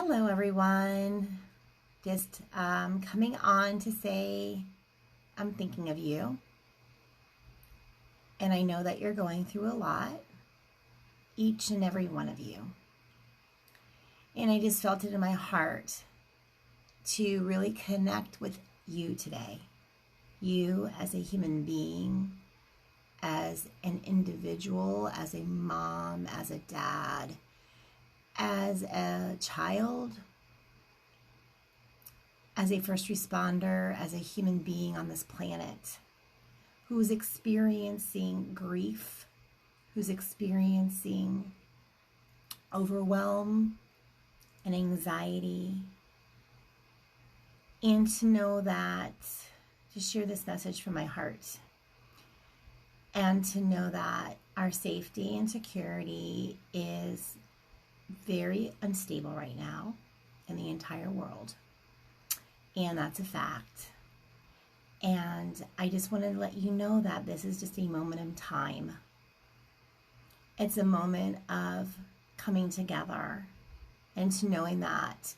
Hello, everyone. Just coming on to say I'm thinking of you. And I know that you're going through a lot, each and every one of you. And I just felt it in my heart to really connect with you today. You as a human being, as an individual, as a mom, as a dad, as a child, as a first responder, as a human being on this planet who's experiencing grief, who's experiencing overwhelm and anxiety, and to know that, to share this message from my heart, and to know that our safety and security is very unstable right now in the entire world. And that's a fact. And I just want to let you know that this is just a moment in time. It's a moment of coming together and to knowing that,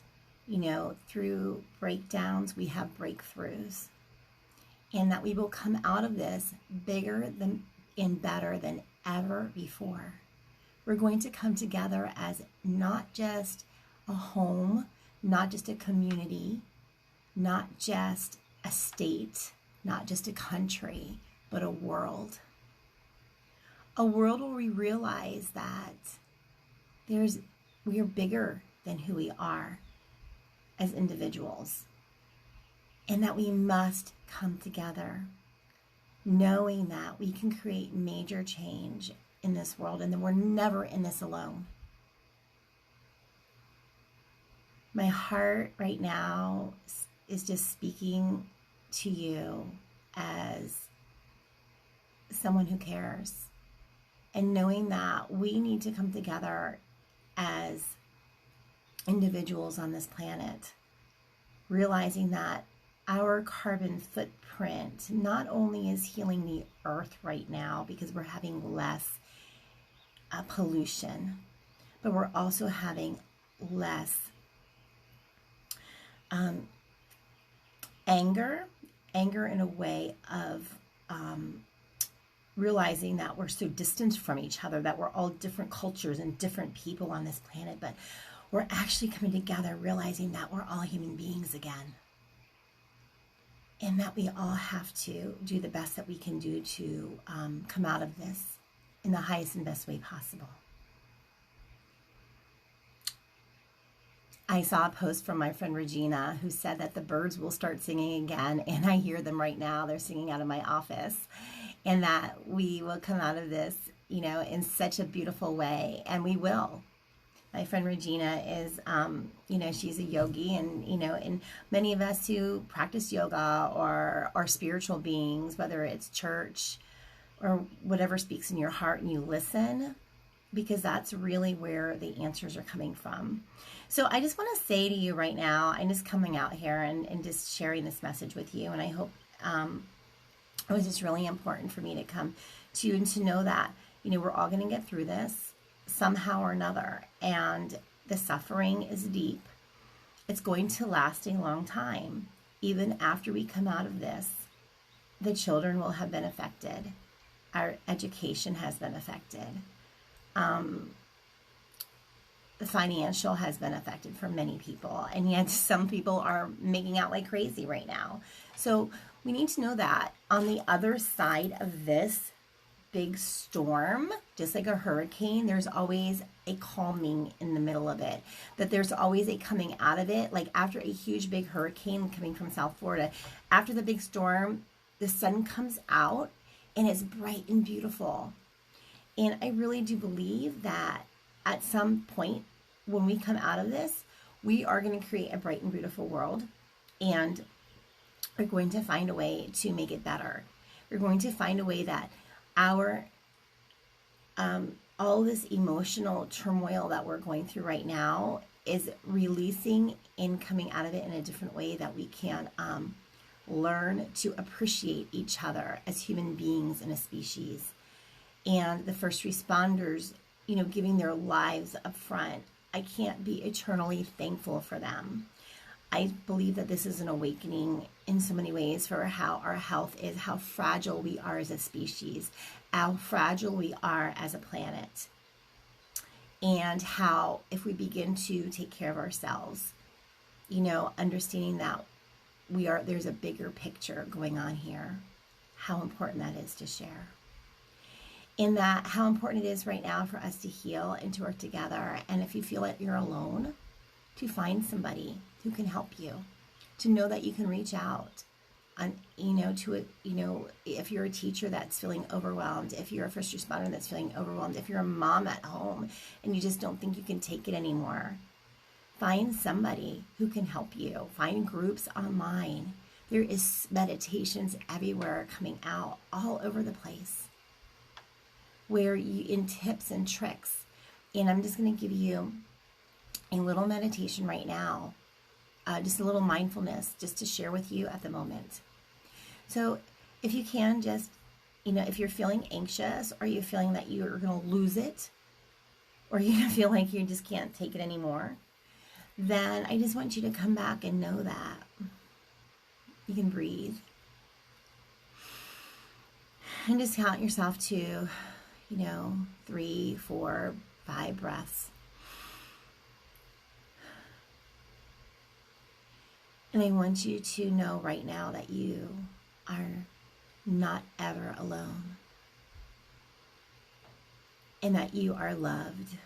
through breakdowns, we have breakthroughs. And that we will come out of this bigger and better than ever before. We're going to come together as not just a home, not just a community, not just a state, not just a country, but a world. A world where we realize that we are bigger than who we are as individuals, and that we must come together, knowing that we can create major change in this world, and that we're never in this alone. My heart right now is just speaking to you as someone who cares, and knowing that we need to come together as individuals on this planet, realizing that our carbon footprint not only is healing the earth right now because we're having less pollution, but we're also having less anger in a way of realizing that we're so distant from each other, that we're all different cultures and different people on this planet, but we're actually coming together realizing that we're all human beings again, and that we all have to do the best that we can do to come out of this in the highest and best way possible. I saw a post from my friend Regina who said that the birds will start singing again, and I hear them right now. They're singing out of my office, and that we will come out of this, in such a beautiful way, and we will. My friend Regina is, she's a yogi, and many of us who practice yoga or are spiritual beings, whether it's church or whatever speaks in your heart, and you listen, because that's really where the answers are coming from. So I just want to say to you right now, I'm just coming out here and just sharing this message with you, and I hope it was just really important for me to come to you and to know that, we're all going to get through this somehow or another, and the suffering is deep. It's going to last a long time. Even after we come out of this, the children will have been affected. Our education has been affected. The financial has been affected for many people, and yet some people are making out like crazy right now. So we need to know that on the other side of this big storm, just like a hurricane, there's always a calming in the middle of it, that there's always a coming out of it. Like after a huge big hurricane coming from South Florida, after the big storm, the sun comes out and it's bright and beautiful. And I really do believe that at some point when we come out of this, we are going to create a bright and beautiful world, and we're going to find a way to make it better. We're going to find a way that our all this emotional turmoil that we're going through right now is releasing and coming out of it in a different way, that we can learn to appreciate each other as human beings in a species. And the first responders, giving their lives up front I can't be eternally thankful for them. I believe that this is an awakening in so many ways for how our health is, how fragile we are as a species, how fragile we are as a planet, and how if we begin to take care of ourselves, understanding that there's a bigger picture going on here, how important that is to share. In that, how important it is right now for us to heal and to work together. And if you feel that you're alone, to find somebody who can help you, to know that you can reach out on, if you're a teacher that's feeling overwhelmed, if you're a first responder that's feeling overwhelmed, if you're a mom at home and you just don't think you can take it anymore, find somebody who can help you. Find groups online. There is meditations everywhere coming out all over the place where in tips and tricks. And I'm just going to give you a little meditation right now, just a little mindfulness just to share with you at the moment. So if you can just, if you're feeling anxious or you're feeling that you're going to lose it or you feel like you just can't take it anymore, then I just want you to come back and know that you can breathe. And just count yourself to, 3, 4, 5 breaths. And I want you to know right now that you are not ever alone. And that you are loved.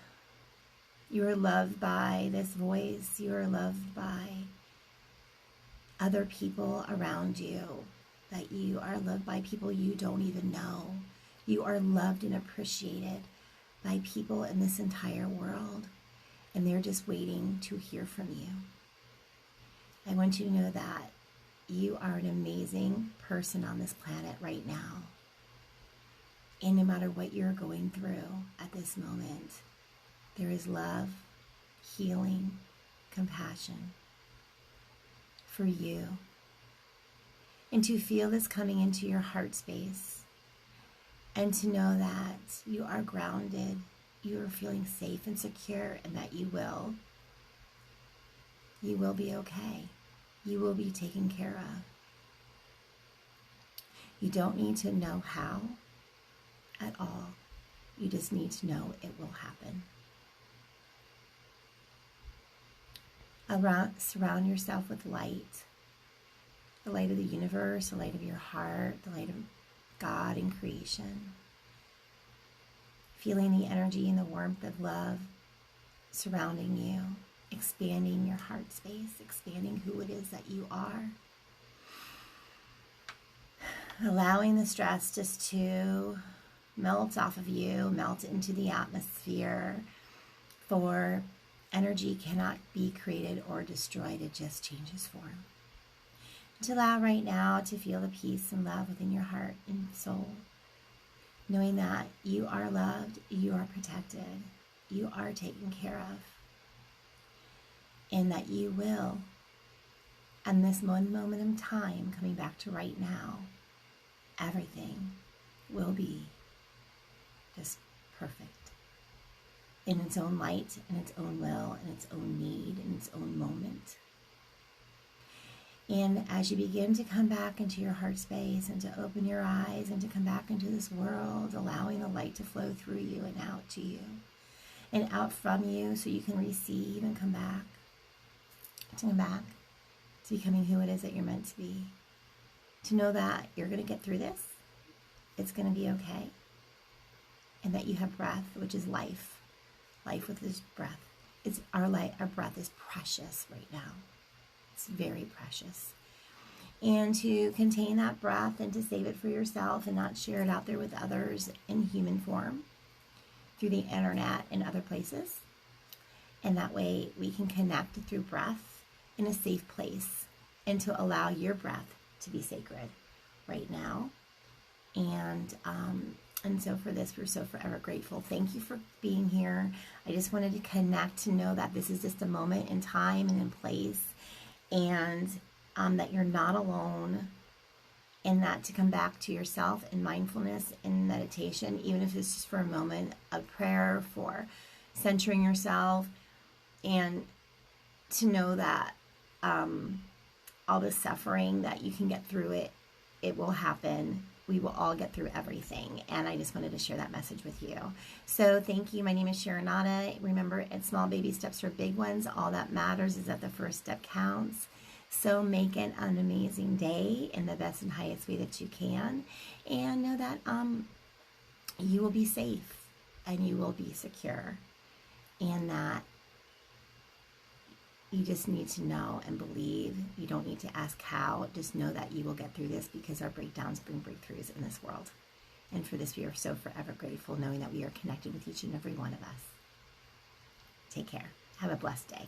You are loved by this voice. You are loved by other people around you. That you are loved by people you don't even know. You are loved and appreciated by people in this entire world. And they're just waiting to hear from you. I want you to know that you are an amazing person on this planet right now. And no matter what you're going through at this moment, there is love, healing, compassion for you. And to feel this coming into your heart space and to know that you are grounded, you are feeling safe and secure, and that you will be okay. You will be taken care of. You don't need to know how at all. You just need to know it will happen. Surround yourself with light. The light of the universe, the light of your heart, the light of God and creation. Feeling the energy and the warmth of love surrounding you. Expanding your heart space, expanding who it is that you are. Allowing the stress just to melt off of you, melt into the atmosphere. For energy cannot be created or destroyed, it just changes form. To allow right now to feel the peace and love within your heart and soul. Knowing that you are loved, you are protected, you are taken care of. And that you will, and this one moment in time, coming back to right now, everything will be just perfect in its own light, in its own will, in its own need, in its own moment. And as you begin to come back into your heart space and to open your eyes and to come back into this world, allowing the light to flow through you and out to you and out from you so you can receive and come back. To come back to becoming who it is that you're meant to be. To know that you're going to get through this. It's going to be okay. And that you have breath, which is life. Life with this breath. Our breath is precious right now. It's very precious. And to contain that breath and to save it for yourself and not share it out there with others in human form through the internet and other places. And that way we can connect through breath in a safe place and to allow your breath to be sacred right now. And so for this, we're so forever grateful. Thank you for being here. I just wanted to connect to know that this is just a moment in time and in place, and that you're not alone, and that to come back to yourself in mindfulness and meditation, even if it's just for a moment, a prayer for centering yourself, And to know that all the suffering, that you can get through it, it will happen. We will all get through everything. And I just wanted to share that message with you. So thank you. My name is Sharonata. Remember, it's small baby steps for big ones. All that matters is that the first step counts. So make it an amazing day in the best and highest way that you can. And know that you will be safe and you will be secure. And that you just need to know and believe. You don't need to ask how. Just know that you will get through this, because our breakdowns bring breakthroughs in this world. And for this, we are so forever grateful, knowing that we are connected with each and every one of us. Take care. Have a blessed day.